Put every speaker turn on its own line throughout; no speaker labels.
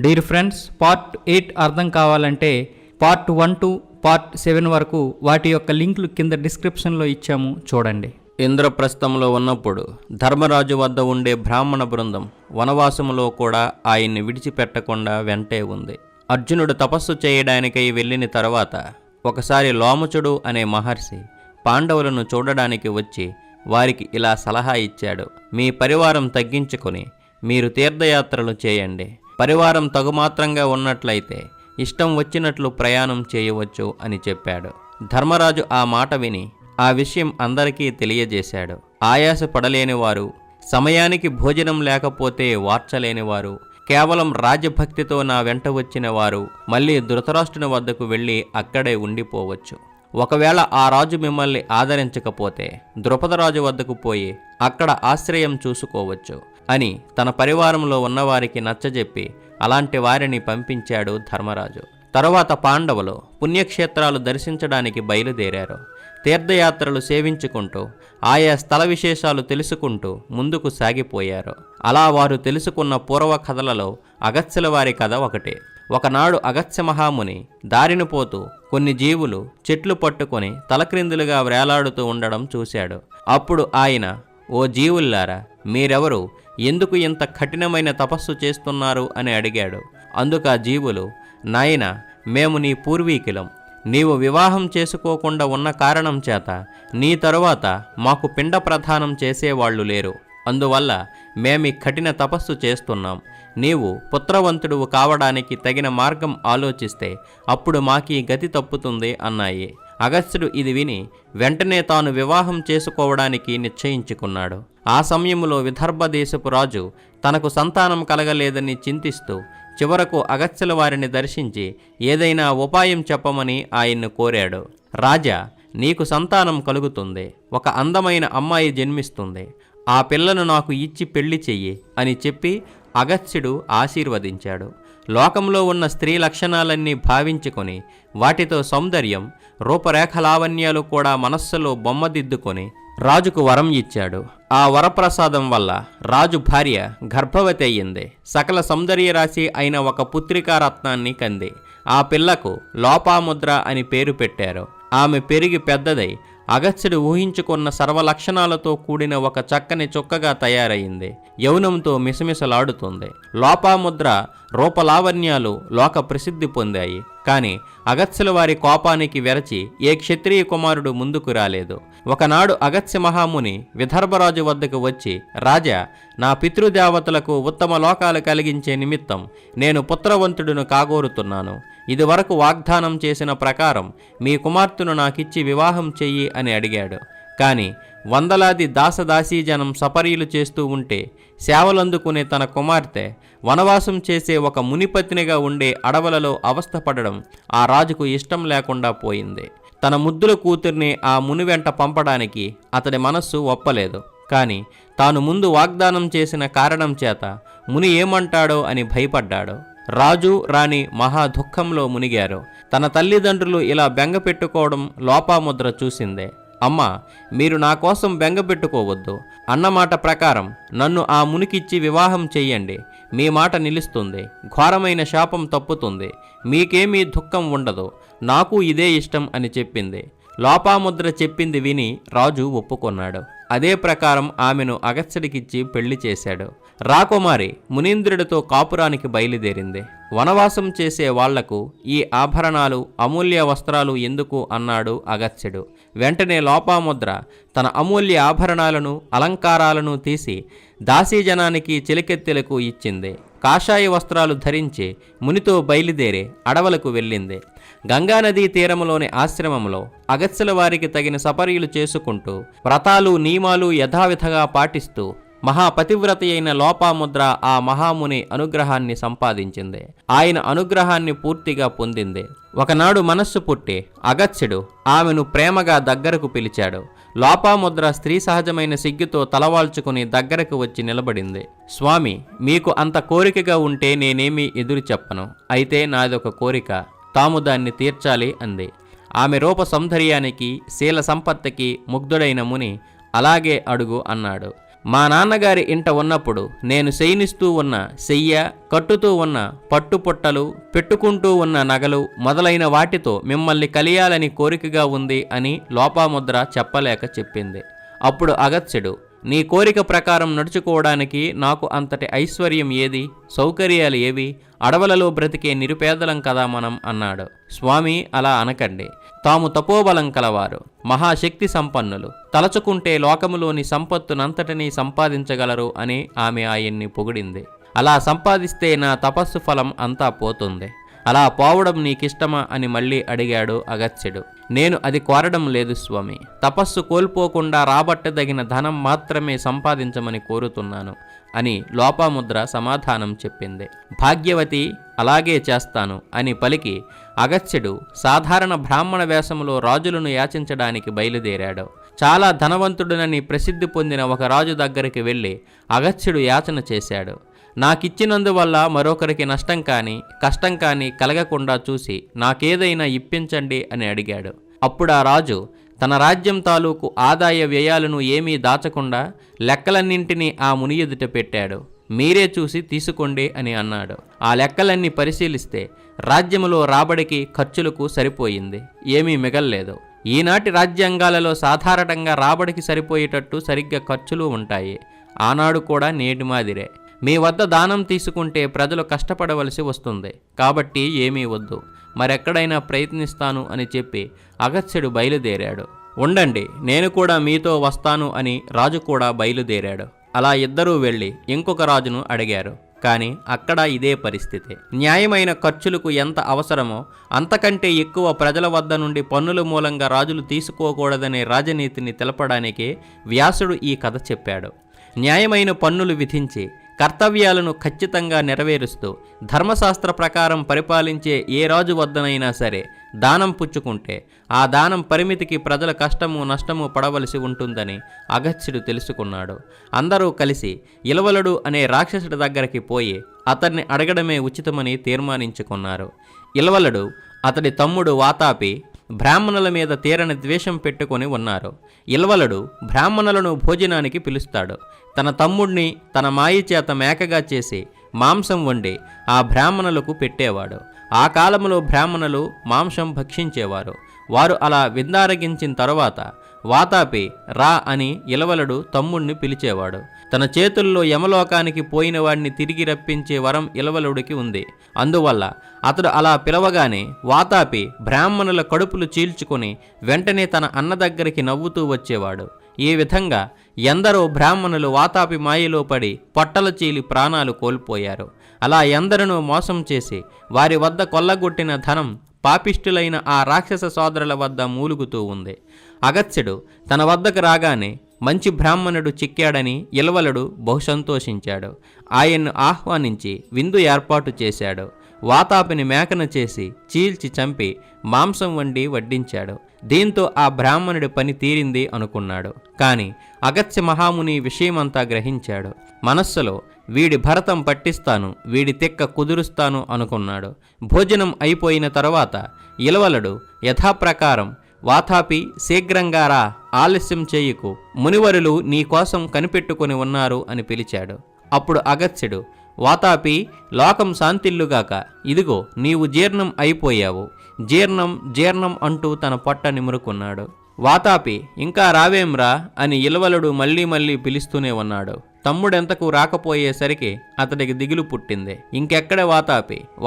Dear friends, part 8 అర్థం కావాలంటే part 1 to part 7 వరకు వాటి యొక్క లింకులు కింద డిస్క్రిప్షన్లో ఇచ్చాము, చూడండి. ఇంద్రప్రస్థంలో ఉన్నప్పుడు ధర్మరాజు వద్ద ఉండే బ్రాహ్మణ బృందం వనవాసములో కూడా ఆయన్ని విడిచిపెట్టకుండా వెంటే ఉంది. అర్జునుడు తపస్సు చేయడానికై వెళ్ళిన తర్వాత ఒకసారి లోమచుడు అనే మహర్షి పాండవులను చూడడానికి వచ్చి వారికి ఇలా సలహా ఇచ్చాడు: మీ పరివారం తగ్గించుకొని మీరు తీర్థయాత్రలు చేయండి. పరివారం తగుమాత్రంగా ఉన్నట్లయితే ఇష్టం వచ్చినట్లు ప్రయాణం చేయవచ్చు అని చెప్పాడు. ధర్మరాజు ఆ మాట విని ఆ విషయం అందరికీ తెలియజేశాడు. ఆయాస పడలేనివారు, సమయానికి భోజనం లేకపోతే వార్చలేనివారు, కేవలం రాజభక్తితో నా వెంట వచ్చిన వారు మళ్ళీ ధృతరాష్ట్రుని వద్దకు వెళ్ళి అక్కడే ఉండిపోవచ్చు. ఒకవేళ ఆ రాజు మిమ్మల్ని ఆదరించకపోతే ద్రుపదరాజు వద్దకు పోయి అక్కడ ఆశ్రయం చూసుకోవచ్చు అని తన పరివారంలో ఉన్నవారికి నచ్చజెప్పి అలాంటి వారిని పంపించాడు ధర్మరాజు. తరువాత పాండవులు పుణ్యక్షేత్రాలు దర్శించడానికి బయలుదేరారు. తీర్థయాత్రలు సేవించుకుంటూ ఆయా స్థల విశేషాలు తెలుసుకుంటూ ముందుకు సాగిపోయారు. అలా వారు తెలుసుకున్న పూర్వ కథలలో అగస్త్యుల వారి కథ ఒకటే. ఒకనాడు అగస్త్య మహాముని దారిని పోతూ కొన్ని జీవులు చెట్లు పట్టుకొని తలక్రిందులుగా వేలాడుతూ ఉండడం చూశాడు. అప్పుడు ఆయన, ఓ జీవుల్లారా, మీరెవరు, ఎందుకు ఇంత కఠినమైన తపస్సు చేస్తున్నారు అని అడిగాడు. అందుకు ఆ జీవులు, నాయనా, మేము నీ పూర్వీకులం. నీవు వివాహం చేసుకోకుండా ఉన్న కారణం చేత నీ తరువాత మాకు పిండ ప్రదానం చేసేవాళ్లు లేరు. అందువల్ల మేమీ కఠిన తపస్సు చేస్తున్నాం. నీవు పుత్రవంతుడువు కావడానికి తగిన మార్గం ఆలోచిస్తే అప్పుడు మాకీ గతి తప్పుతుంది అన్నాయి. అగస్త్యుడు ఇది విని వెంటనే తాను వివాహం చేసుకోవడానికి నిశ్చయించుకున్నాడు. ఆ సమయంలో విదర్భ దేశపు రాజు తనకు సంతానం కలగలేదని చింతిస్తూ చివరకు అగస్త్యుల వారిని దర్శించి ఏదైనా ఉపాయం చెప్పమని ఆయన్ను కోరాడు. రాజా, నీకు సంతానం కలుగుతుంది, ఒక అందమైన అమ్మాయి జన్మిస్తుంది. ఆ పిల్లను నాకు ఇచ్చి పెళ్లి చెయ్యి అని చెప్పి అగస్త్యుడు ఆశీర్వదించాడు. లోకంలో ఉన్న స్త్రీ లక్షణాలన్నీ భావించుకొని వాటితో సౌందర్యం, రూపరేఖలావణ్యాలు కూడా మనస్సులో బొమ్మదిద్దుకొని రాజుకు వరం ఇచ్చాడు. ఆ వరప్రసాదం వల్ల రాజు భార్య గర్భవతి అయ్యింది. సకల సౌందర్యరాశి అయిన ఒక పుత్రికారత్నాన్ని కంది. ఆ పిల్లకు లోపాముద్ర అని పేరు పెట్టారు. ఆమె పెరిగి పెద్దదై అగస్త్యుడు ఊహించుకున్న సర్వలక్షణాలతో కూడిన ఒక చక్కని చుక్కగా తయారయింది. యౌనంతో మిసమిసలాడుతుంది. లోపాముద్ర రూపలావణ్యాలు లోక ప్రసిద్ధి పొందాయి. కాని అగస్త్యుల వారి కోపానికి వెరచి ఏ క్షత్రియ కుమారుడు ముందుకు రాలేదు. ఒకనాడు అగస్త్య మహాముని విదర్భరాజు వద్దకు వచ్చి, రాజా, నా పితృదేవతలకు ఉత్తమ లోకాలు కలిగించే నిమిత్తం నేను పుత్రవంతుడును కాగోరుతున్నాను. ఇదివరకు వాగ్దానం చేసిన ప్రకారం మీ కుమార్తెను నాకిచ్చి వివాహం చెయ్యి అని అడిగాడు. కాని వందలాది దాసదాసీజనం సపరీలు చేస్తూ ఉంటే సేవలందుకునే తన కుమార్తె వనవాసం చేసే ఒక మునిపత్నిగా ఉండే అడవులలో అవస్థపడడం ఆ రాజుకు ఇష్టం లేకుండా పోయింది. తన ముద్దుల కూతుర్ని ఆ ముని వెంట పంపడానికి అతడి మనస్సు ఒప్పలేదు. కాని తాను ముందు వాగ్దానం చేసిన కారణం చేత ముని ఏమంటాడో అని భయపడ్డాడు. రాజు రాణి మహా దుఃఖంలో మునిగారు. తన తల్లిదండ్రులు ఇలా బెంగ పెట్టుకోవడం లోపాముద్ర చూసిందే. అమ్మా, మీరు నా కోసం బెంగ పెట్టుకోవద్దు. అన్నమాట ప్రకారం నన్ను ఆ మునికిచ్చి వివాహం చెయ్యండి. మీ మాట నిలుస్తుంది. ఘోరమైన శాపం తప్పుతుంది. మీకేమీ దుఃఖం ఉండదు. నాకు ఇదే ఇష్టం అని చెప్పింది. లోపాముద్ర చెప్పింది విని రాజు ఒప్పుకొన్నాడు. అదే ప్రకారం ఆమెను అగస్త్యుడికిచ్చి పెళ్లి చేశాడు. రాకుమారి మునీంద్రుడితో కాపురానికి బయలుదేరింది. వనవాసం చేసే వాళ్లకు ఈ ఆభరణాలు, అమూల్య వస్త్రాలు ఎందుకు అన్నాడు అగస్త్యుడు. వెంటనే లోపాముద్ర తన అమూల్య ఆభరణాలను, అలంకారాలను తీసి దాసీజనానికి, చిలికెత్తెలకు ఇచ్చింది. కాషాయ వస్త్రాలు ధరించి మునితో బయలుదేరి అడవులకు వెళ్ళింది. గంగానదీ తీరములోని ఆశ్రమంలో అగస్త్యుల వారికి తగిన సపర్యలు చేసుకుంటూ వ్రతాలు, నియమాలు యథావిధిగా పాటిస్తూ మహాపతివ్రత అయిన లోపాముద్ర ఆ మహాముని అనుగ్రహాన్ని సంపాదించింది. ఆయన అనుగ్రహాన్ని పూర్తిగా పొందింది. ఒకనాడు మనస్సు పుట్టి అగస్త్యుడు ఆమెను ప్రేమగా దగ్గరకు పిలిచాడు. లోపాముద్ర స్త్రీ సహజమైన సిగ్గుతో తలవాల్చుకుని దగ్గరకు వచ్చి నిలబడింది. స్వామి, మీకు అంత కోరికగా ఉంటే నేనేమీ ఎదురు చెప్పను. అయితే నాదొక కోరిక, తాము దాన్ని తీర్చాలి అంది. ఆమె రూప సౌందర్యానికి, శీల సంపత్తికి ముగ్ధుడైన ముని అలాగే అడుగు అన్నాడు. మా నాన్నగారి ఇంట ఉన్నప్పుడు నేను శయనిస్తూ ఉన్న శయ్య, కట్టుతూ ఉన్న పట్టుపుట్టలు, పెట్టుకుంటూ ఉన్న నగలు మొదలైన వాటితో మిమ్మల్ని కలియాలని కోరికగా ఉంది అని లోపాముద్ర చెప్పలేక చెప్పింది. అప్పుడు అగస్త్యుడు, నీ కోరిక ప్రకారం నడుచుకోవడానికి నాకు అంతటి ఐశ్వర్యం ఏది, సౌకర్యాలు ఏవి, అడవులలో బ్రతికే నిరుపేదలం కదా మనం అన్నాడు. స్వామి, అలా అనకండి. తాము తపోబలం కలవారు, మహాశక్తి సంపన్నులు, తలచుకుంటే లోకములోని సంపత్తునంతటినీ సంపాదించగలరు అని ఆమె ఆయన్ని పొగిడింది. అలా సంపాదిస్తే నా తపస్సు ఫలం అంతా పోతుంది. అలా పోవడం నీకిష్టమా అని మళ్ళీ అడిగాడు అగస్త్యుడు. నేను అది కోరడం లేదు స్వామి, తపస్సు కోల్పోకుండా రాబట్టదగిన ధనం మాత్రమే సంపాదించమని కోరుతున్నాను అని లోపాముద్ర సమాధానం చెప్పింది. భాగ్యవతి, అలాగే చేస్తాను అని పలికి అగస్త్యుడు సాధారణ బ్రాహ్మణ వేషంలో రాజులను యాచించడానికి బయలుదేరాడు. చాలా ధనవంతుడునని ప్రసిద్ధి పొందిన ఒక రాజు దగ్గరికి వెళ్ళి అగస్త్యుడు యాచన చేశాడు. నాకిచ్చినందువల్ల మరొకరికి నష్టం కానీ కష్టం కానీ కలగకుండా చూసి నాకేదైనా ఇప్పించండి అని అడిగాడు. అప్పుడు ఆ రాజు తన రాజ్యం తాలూకు ఆదాయ వ్యయాలను ఏమీ దాచకుండా లెక్కలన్నింటినీ ఆ ముని ఎదుట పెట్టాడు. మీరే చూసి తీసుకోండి అని అన్నాడు. ఆ లెక్కలన్నీ పరిశీలిస్తే రాజ్యములో రాబడికి ఖర్చులకు సరిపోయింది, ఏమీ మిగల్లేదు. ఈనాటి రాజ్యాంగాలలో సాధారణంగా రాబడికి సరిపోయేటట్టు సరిగ్గా ఖర్చులు ఉంటాయి. ఆనాడు కూడా నేటి మాదిరే. మీ వద్ద దానం తీసుకుంటే ప్రజలు కష్టపడవలసి వస్తుంది, కాబట్టి ఏమీ వద్దు, మరెక్కడైనా ప్రయత్నిస్తాను అని చెప్పి అగస్త్యుడు బయలుదేరాడు. ఉండండి, నేను కూడా మీతో వస్తాను అని రాజు కూడా బయలుదేరాడు. అలా ఇద్దరూ వెళ్ళి ఇంకొక రాజును అడిగారు. కానీ అక్కడ ఇదే పరిస్థితి. న్యాయమైన ఖర్చులకు ఎంత అవసరమో అంతకంటే ఎక్కువ ప్రజల వద్ద నుండి పన్నుల మూలంగా రాజులు తీసుకోకూడదనే రాజనీతిని తెలపడానికే వ్యాసుడు ఈ కథ చెప్పాడు. న్యాయమైన పన్నులు విధించి కర్తవ్యాలను ఖచ్చితంగా నెరవేరుస్తూ ధర్మశాస్త్ర ప్రకారం పరిపాలించే ఏ రాజు వద్దనైనా సరే దానం పుచ్చుకుంటే ఆ దానం పరిమితికి ప్రజల కష్టము నష్టము పడవలసి ఉంటుందని అగస్త్యుడు తెలుసుకున్నాడు. అందరూ కలిసి ఇలవలుడు అనే రాక్షసుడి దగ్గరికి పోయి అతన్ని అడగడమే ఉచితమని తీర్మానించుకున్నారు. ఇలవలుడు, అతడి తమ్ముడు వాతాపి బ్రాహ్మణుల మీద తీరని ద్వేషం పెట్టుకొని ఉన్నారు. ఇల్వలుడు బ్రాహ్మణులను భోజనానికి పిలుస్తాడు. తన తమ్ముడిని తన మాయి చేత మేకగా చేసి మాంసం వండి ఆ బ్రాహ్మణులకు పెట్టేవాడు. ఆ కాలంలో బ్రాహ్మణులు మాంసం భక్షించేవారు. వారు అలా విందారగించిన తరువాత వాతాపి రా అని ఇలవలుడు తమ్ముణ్ణి పిలిచేవాడు. తన చేతుల్లో యమలోకానికి పోయిన వాడిని తిరిగి రప్పించే వరం ఇలవలుడికి ఉంది. అందువల్ల అతడు అలా పిలవగానే వాతాపి బ్రాహ్మణుల కడుపులు చీల్చుకొని వెంటనే తన అన్న దగ్గరికి నవ్వుతూ వచ్చేవాడు. ఈ విధంగా ఎందరో బ్రాహ్మణులు వాతాపి మాయలో పడి పొట్టల చీలి ప్రాణాలు కోల్పోయారు. అలా ఎందరినో మోసం చేసి వారి వద్ద కొల్లగొట్టిన ధనం పాపిష్టులైన ఆ రాక్షస సోదరుల వద్ద మూలుగుతూ ఉంది. అగస్త్యుడు తన వద్దకు రాగానే మంచి బ్రాహ్మణుడు చిక్కాడని ఇలవలుడు బహుసంతోషించాడు. ఆయన్ను ఆహ్వానించి విందు ఏర్పాటు చేశాడు. వాతాపిని మేకను చేసి చీల్చి చంపి మాంసం వండి వడ్డించాడు. దీంతో ఆ బ్రాహ్మణుడి పని తీరింది అనుకున్నాడు. కాని అగస్త్య మహాముని విషయమంతా గ్రహించాడు. మనస్సులో వీడి భరతం పట్టిస్తాను, వీడి తిక్క కుదురుస్తాను అనుకున్నాడు. భోజనం అయిపోయిన తరువాత ఇలవలుడు యథాప్రకారం వాతాపి శీఘ్రంగా రా, ఆలస్యం చేయకు, మునివరులు నీకోసం కనిపెట్టుకొని ఉన్నారు అని పిలిచాడు. అప్పుడు అగస్త్యుడు, వాతాపి లోకం శాంతిల్లుగాక, ఇదిగో నీవు జీర్ణం అయిపోయావు, జీర్ణం జీర్ణం అంటూ తన పొట్ట నిమురుకున్నాడు. వాతాపి ఇంకా రావేంరా అని ఇలవలుడు మళ్ళీ మళ్ళీ పిలుస్తూనే ఉన్నాడు. తమ్ముడెంతకు రాకపోయేసరికి అతడికి దిగులు పుట్టింది. ఇంకెక్కడ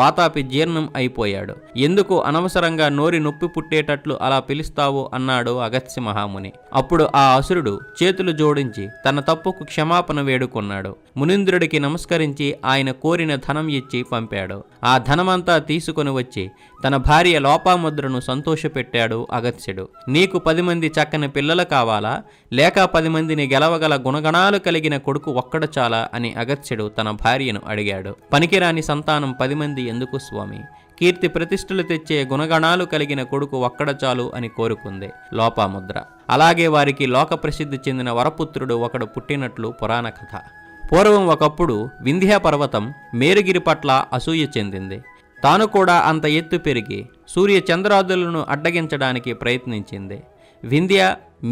వాతాపి జీర్ణం అయిపోయాడు, ఎందుకు అనవసరంగా నోరి నొప్పి పుట్టేటట్లు అలా పిలుస్తావు అన్నాడు అగస్త్య మహాముని. అప్పుడు ఆ అసురుడు చేతులు జోడించి తన తప్పుకు క్షమాపణ వేడుకున్నాడు. మునీంద్రుడికి నమస్కరించి ఆయన కోరిన ధనం ఇచ్చి పంపాడు. ఆ ధనమంతా తీసుకొని వచ్చి తన భార్య లోపాముద్రను సంతోషపెట్టాడు అగస్త్యుడు. నీకు 10 మంది చక్కని పిల్లలు కావాలా, లేక 10 మందిని గెలవగల గుణగణాలు కలిగిన కొడుకు ఒక్కడు చాలా అని అగస్త్యుడు తన భార్యను అడిగాడు. పనికిరాని సంతానం 10 మంది ఎందుకు స్వామి, కీర్తి ప్రతిష్ఠలు తెచ్చే గుణగణాలు కలిగిన కొడుకు ఒక్కడ చాలు అని కోరుకుంది లోపాముద్ర. అలాగే వారికి లోక ప్రసిద్ధి చెందిన వరపుత్రుడు ఒకడు పుట్టినట్లు పురాణ కథ. పూర్వం ఒకప్పుడు వింధ్యా పర్వతం మేరుగిరి పట్ల అసూయ చెందింది. తాను కూడా అంత ఎత్తు పెరిగి సూర్య చంద్రాదులను అడ్డగించడానికి ప్రయత్నించింది. వింధ్య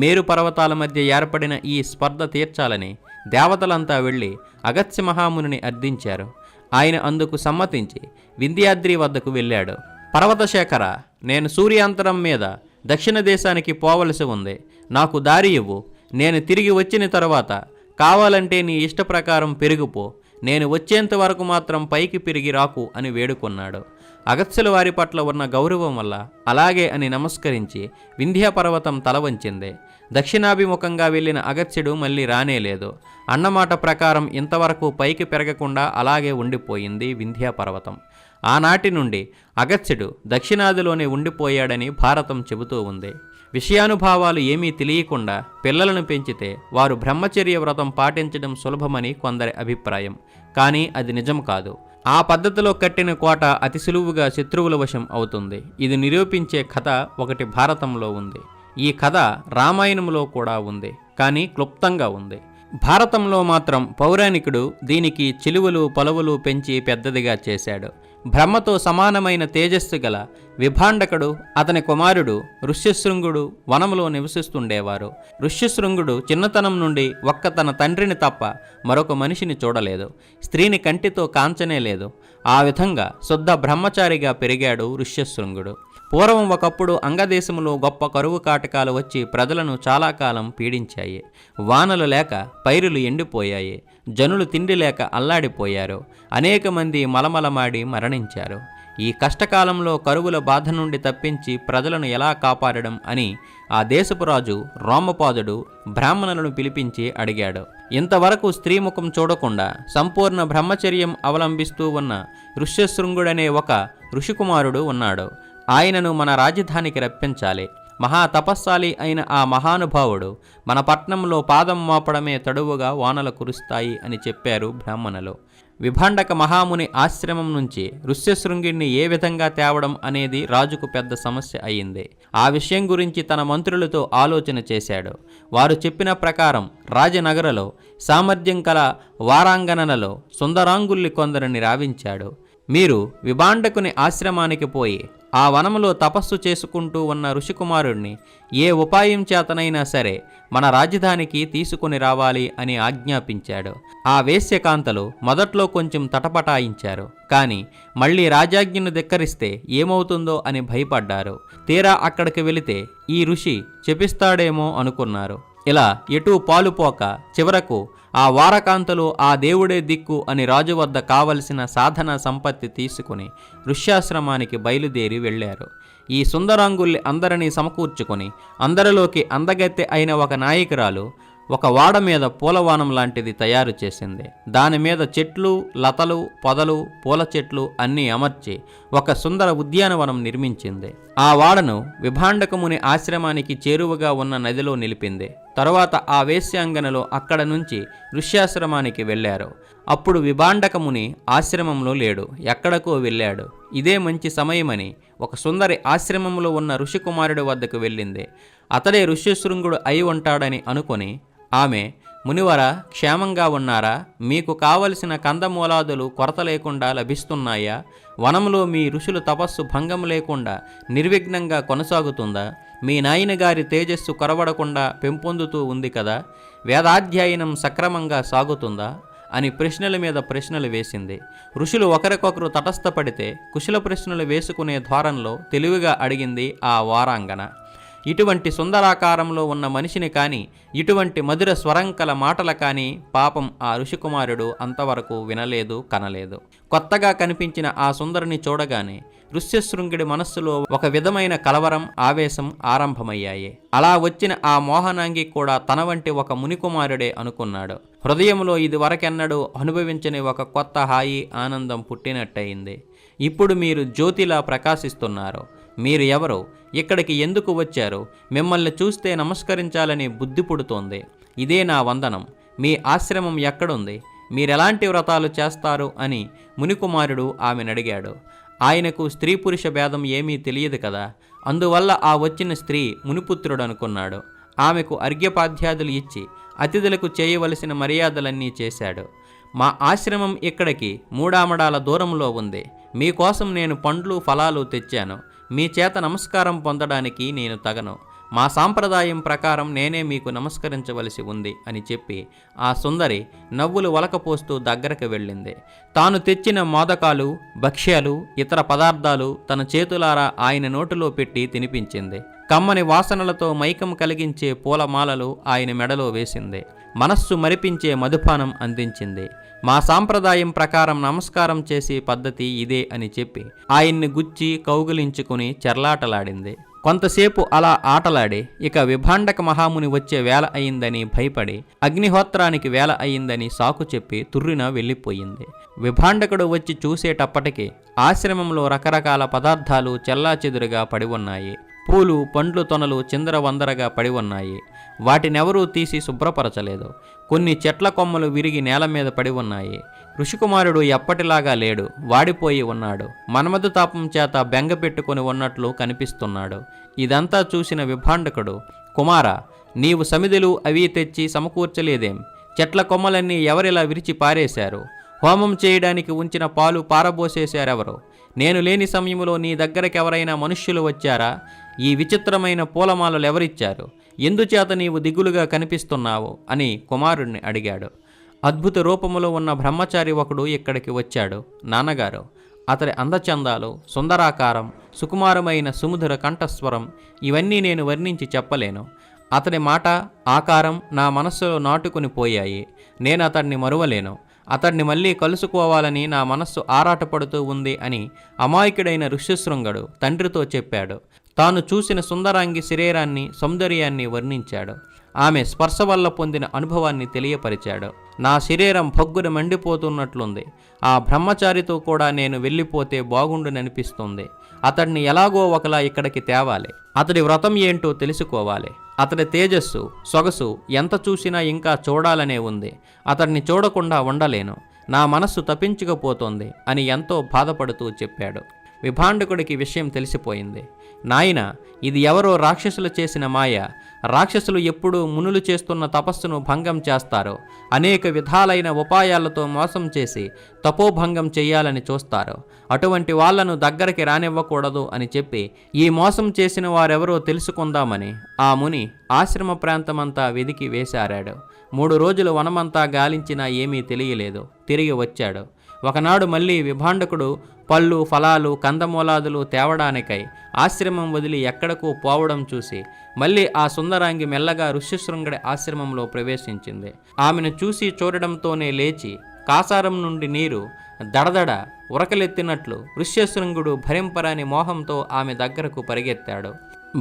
మేరు పర్వతాల మధ్య ఏర్పడిన ఈ స్పర్ధ తీర్చాలని దేవతలంతా వెళ్ళి అగస్త్య మహామునిని అర్థించారు. ఆయన అందుకు సమ్మతించి వింధ్యాద్రి వద్దకు వెళ్ళాడు. పర్వతశేఖర, నేను సూర్యాంతరం మీద దక్షిణ దేశానికి పోవలసి ఉంది. నాకు దారి ఇవ్వు. నేను తిరిగి వచ్చిన తరువాత కావాలంటే నీ ఇష్టప్రకారం పెరిగిపో. నేను వచ్చేంత వరకు మాత్రం పైకి పెరిగి రాకు అని వేడుకొన్నాడు. అగస్త్యుల వారి పట్ల ఉన్న గౌరవం వల్ల అలాగే అని నమస్కరించి వింధ్య పర్వతం తల వంచింది. దక్షిణాభిముఖంగా వెళ్ళిన అగస్త్యుడు మళ్ళీ రానేలేదు. అన్నమాట ప్రకారం ఇంతవరకు పైకి పెరగకుండా అలాగే ఉండిపోయింది వింధ్య పర్వతం. ఆనాటి నుండి అగస్త్యుడు దక్షిణాదిలోనే ఉండిపోయాడని భారతం చెబుతూ ఉంది. విషయానుభావాలు ఏమీ తెలియకుండా పిల్లలను పెంచితే వారు బ్రహ్మచర్య వ్రతం పాటించడం సులభమని కొందరి అభిప్రాయం. కానీ అది నిజం కాదు. ఆ పద్ధతిలో కట్టిన కోట అతి సులువుగా శత్రువుల వశం అవుతుంది. ఇది నిరూపించే కథ ఒకటి భారతంలో ఉంది. ఈ కథ రామాయణంలో కూడా ఉంది, కానీ క్లుప్తంగా ఉంది. భారతంలో మాత్రం పౌరాణికుడు దీనికి చిలువలు పొలవులు పెంచి పెద్దదిగా చేశాడు. బ్రహ్మతో సమానమైన తేజస్సు గల విభాండకుడు, అతని కుమారుడు ఋష్యశృంగుడు వనములో నివసిస్తుండేవారు. ఋష్యశృంగుడు చిన్నతనం నుండి ఒక్క తన తండ్రిని తప్ప మరొక మనిషిని చూడలేదు. స్త్రీని కంటితో కాంచనే లేదు. ఆ విధంగా శుద్ధ బ్రహ్మచారిగా పెరిగాడు ఋష్యశృంగుడు. పూర్వం ఒకప్పుడు అంగదేశంలో గొప్ప కరువు కాటకాలు వచ్చి ప్రజలను చాలా కాలం పీడించాయి. వానలు లేక పైరులు ఎండిపోయాయి. జనులు తిండి లేక అల్లాడిపోయారు. అనేక మంది మలమలమాడి మరణించారు. ఈ కష్టకాలంలో కరువుల బాధ నుండి తప్పించి ప్రజలను ఎలా కాపాడడం అని ఆ దేశపు రాజు రోమపాదుడు బ్రాహ్మణులను పిలిపించి అడిగాడు. ఇంతవరకు స్త్రీముఖం చూడకుండా సంపూర్ణ బ్రహ్మచర్యం అవలంబిస్తూ ఉన్న ఋష్యశృంగుడనే ఒక ఋషికుమారుడు ఉన్నాడు. ఆయనను మన రాజధానికి రప్పించాలి. మహా తపస్సాలి అయిన ఆ మహానుభావుడు మన పట్నంలో పాదం మోపడమే తడువుగా వానలు కురుస్తాయి అని చెప్పారు బ్రాహ్మణులు. విభాండక మహాముని ఆశ్రమం నుంచి ఋష్యశృంగుడిని ఏ విధంగా తేవడం అనేది రాజుకు పెద్ద సమస్య అయింది. ఆ విషయం గురించి తన మంత్రులతో ఆలోచన చేశాడు. వారు చెప్పిన ప్రకారం రాజనగరలో సామర్థ్యం కల వారాంగణలలో సుందరాంగుల్ని కొందరిని రావించాడు. మీరు విభాండకుని ఆశ్రమానికి పోయి ఆ వనములో తపస్సు చేసుకుంటూ ఉన్న ఋషికుమారుణ్ణి ఏ ఉపాయం చేతనైనా సరే మన రాజధానికి తీసుకుని రావాలి అని ఆజ్ఞాపించాడు. ఆ వేశ్యకాంతలు మొదట్లో కొంచెం తటపటాయించారు. కానీ మళ్ళీ రాజాజ్ఞను ధిక్కరిస్తే ఏమవుతుందో అని భయపడ్డారు. తీరా అక్కడికి వెళితే ఈ ఋషి చెప్పిస్తాడేమో అనుకున్నారు. ఇలా ఎటూ పాలుపోక చివరకు ఆ వారకాంతలు ఆ దేవుడే దిక్కు అని రాజు వద్ద కావలసిన సాధన సంపత్తి తీసుకుని ఋష్యాశ్రమానికి బయలుదేరి వెళ్ళారు. ఈ సుందరాంగుల్ని అందరినీ సమకూర్చుకొని అందరిలోకి అందగత్తె అయిన ఒక నాయకురాలు ఒక వాడ మీద పూలవానం లాంటిది తయారు చేసింది. దాని మీద చెట్లు, లతలు, పొదలు, పూల చెట్లు అన్నీ అమర్చి ఒక సుందర ఉద్యానవనం నిర్మించింది. ఆ వాడను విభాండకముని ఆశ్రమానికి చేరువగా ఉన్న నదిలో నిలిపింది. తరువాత ఆ వేశ్యాంగనలో అక్కడ నుంచి ఋష్యాశ్రమానికి వెళ్ళారు. అప్పుడు విభాండకముని ఆశ్రమంలో లేడు, ఎక్కడికో వెళ్ళాడు. ఇదే మంచి సమయమని ఒక సుందరి ఆశ్రమంలో ఉన్న ఋషికుమారుడి వద్దకు వెళ్ళింది. అతడే ఋష్యశృంగుడు అయి ఉంటాడని అనుకొని ఆమె, మునివర క్షేమంగా ఉన్నారా? మీకు కావలసిన కందమూలాదులు కొరత లేకుండా లభిస్తున్నాయా? వనంలో మీ ఋషులు తపస్సు భంగం లేకుండా నిర్విఘ్నంగా కొనసాగుతుందా? మీ నాయనగారి తేజస్సు కొరవడకుండా పెంపొందుతూ ఉంది కదా? వేదాధ్యయనం సక్రమంగా సాగుతుందా అని ప్రశ్నల మీద ప్రశ్నలు వేసింది. ఋషులు ఒకరికొకరు తటస్థపడితే కుశల ప్రశ్నలు వేసుకునే ధోరణిలో తెలివిగా అడిగింది ఆ వారాంగన. ఇటువంటి సుందరాకారంలో ఉన్న మనిషిని కానీ, ఇటువంటి మధుర స్వరంకల మాటల కానీ పాపం ఆ ఋషికుమారుడు అంతవరకు వినలేదు, కనలేదు. కొత్తగా కనిపించిన ఆ సుందరిని చూడగానే ఋష్యశృంగుడి మనస్సులో ఒక విధమైన కలవరం, ఆవేశం ఆరంభమయ్యాయి. అలా వచ్చిన ఆ మోహనాంగి కూడా తన వంటి ఒక మునికుమారుడే అనుకున్నాడు. హృదయంలో ఇది వరకెన్నడూ అనుభవించని ఒక కొత్త హాయి, ఆనందం పుట్టినట్టయింది. ఇప్పుడు మీరు జ్యోతిలా ప్రకాశిస్తున్నారు. మీరు ఎవరు? ఇక్కడికి ఎందుకు వచ్చారు? మిమ్మల్ని చూస్తే నమస్కరించాలని బుద్ధి పుడుతోంది. ఇదే నా వందనం. మీ ఆశ్రమం ఎక్కడుంది? మీరెలాంటి వ్రతాలు చేస్తారు అని మునికుమారుడు ఆమెనడిగాడు. ఆయనకు స్త్రీ పురుష భేదం ఏమీ తెలియదు కదా. అందువల్ల ఆ వచ్చిన స్త్రీ మునిపుత్రుడనుకున్నాడు. ఆమెకు అర్ఘ్యపాధ్యాదులు ఇచ్చి అతిథులకు చేయవలసిన మర్యాదలన్నీ చేశాడు. మా ఆశ్రమం ఇక్కడికి 3 ఆమడాల దూరంలో ఉంది. మీకోసం నేను పండ్లు, ఫలాలు తెచ్చాను. మీ చేత నమస్కారం పొందడానికి నేను తగను. మా సాంప్రదాయం ప్రకారం నేనే మీకు నమస్కరించవలసి ఉంది అని చెప్పి ఆ సుందరి నవ్వులు వలకపోస్తూ దగ్గరకు వెళ్ళింది. తాను తెచ్చిన మోదకాలు, భక్ష్యాలు, ఇతర పదార్థాలు తన చేతులారా ఆయన నోటిలో పెట్టి తినిపించింది. కమ్మని వాసనలతో మైకం కలిగించే పూలమాలలు ఆయన మెడలో వేసింది. మనస్సు మరిపించే మధుపానం అందించింది. మా సాంప్రదాయం ప్రకారం నమస్కారం చేసే పద్ధతి ఇదే అని చెప్పి ఆయన్ని గుచ్చి కౌగిలించుకుని చెర్లాటలాడింది. కొంతసేపు అలా ఆటలాడి ఇక విభాండక మహాముని వచ్చే వేళ అయిందని భయపడి అగ్నిహోత్రానికి వేళ అయిందని సాకు చెప్పి తుర్రిన వెళ్ళిపోయింది. విభాండకుడు వచ్చి చూసేటప్పటికి ఆశ్రమంలో రకరకాల పదార్థాలు చెల్లాచెదురుగా పడి ఉన్నాయి. పూలు, పండ్లు, తొనలు చిందరవందరగా పడి ఉన్నాయి. వాటినెవరూ తీసి శుభ్రపరచలేదు. కొన్ని చెట్ల కొమ్మలు విరిగి నేల మీద పడి ఉన్నాయి. ఋషికుమారుడు ఎప్పటిలాగా లేడు, వాడిపోయి ఉన్నాడు. మన్మధు తాపం చేత బెంగ పెట్టుకుని ఉన్నట్లు కనిపిస్తున్నాడు. ఇదంతా చూసిన విభాండకుడు, కుమారా, నీవు సమిధులు అవి తెచ్చి సమకూర్చలేదేం? చెట్ల కొమ్మలన్నీ ఎవరిలా విరిచి పారేశారు? హోమం చేయడానికి ఉంచిన పాలు పారబోసేశారెవరో? నేను లేని సమయంలో నీ దగ్గరకెవరైనా మనుష్యులు వచ్చారా? ఈ విచిత్రమైన పూలమాలలు ఎవరిచ్చారు? ఎందుచేత నీవు దిగులుగా కనిపిస్తున్నావు అని కుమారుణ్ణి అడిగాడు. అద్భుత రూపములో ఉన్న బ్రహ్మచారి ఒకడు ఇక్కడికి వచ్చాడు నాన్నగారు. అతడి అందచందాలు, సుందరాకారం, సుకుమారమైన సుమధుర కంఠస్వరం ఇవన్నీ నేను వర్ణించి చెప్పలేను. అతడి మాట, ఆకారం నా మనస్సులో నాటుకుని పోయాయి. నేను అతడిని మరువలేను. అతడిని మళ్ళీ కలుసుకోవాలని నా మనస్సు ఆరాటపడుతూ ఉంది అని అమాయకుడైన ఋష్యశృంగుడు తండ్రితో చెప్పాడు. తాను చూసిన సుందరాంగి శరీరాన్ని, సౌందర్యాన్ని వర్ణించాడు. ఆమె స్పర్శ వల్ల పొందిన అనుభవాన్ని తెలియపరిచాడు. నా శరీరం భగ్గున మండిపోతున్నట్లుంది. ఆ బ్రహ్మచారితో కూడా నేను వెళ్ళిపోతే బాగుండుననిపిస్తుంది. అతడిని ఎలాగో ఒకలా ఇక్కడికి తేవాలి. అతడి వ్రతం ఏంటో తెలుసుకోవాలి. అతడి తేజస్సు, సొగసు ఎంత చూసినా ఇంకా చూడాలనే ఉంది. అతడిని చూడకుండా ఉండలేను. నా మనస్సు తప్పించుకుపోతోంది అని ఎంతో బాధపడుతూ చెప్పాడు. విభాండకుడికి విషయం తెలిసిపోయింది. నాయన, ఇది ఎవరో రాక్షసులు చేసిన మాయ. రాక్షసులు ఎప్పుడూ మునులు చేస్తున్న తపస్సును భంగం చేస్తారు. అనేక విధాలైన ఉపాయాలతో మోసం చేసి తపోభంగం చెయ్యాలని చూస్తారు. అటువంటి వాళ్లను దగ్గరికి రానివ్వకూడదు అని చెప్పి ఈ మోసం చేసిన వారెవరో తెలుసుకుందామని ఆ ముని ఆశ్రమ ప్రాంతమంతా వెదికి వేశారాడు. 3 రోజులు వనమంతా గాలించినా ఏమీ తెలియలేదు. తిరిగి వచ్చాడు. ఒకనాడు మళ్ళీ విభాండకుడు పళ్ళు, ఫలాలు, కందమూలాదులు తేవడానికై ఆశ్రమం వదిలి ఎక్కడకు పోవడం చూసి మళ్ళీ ఆ సుందరాంగి మెల్లగా ఋష్యశృంగుడి ఆశ్రమంలో ప్రవేశించింది. ఆమెను చూసి చూడడంతోనే లేచి కాసారం నుండి నీరు దడదడ ఉరకలెత్తినట్లు ఋష్యశృంగుడు భరింపరాని మోహంతో ఆమె దగ్గరకు పరిగెత్తాడు.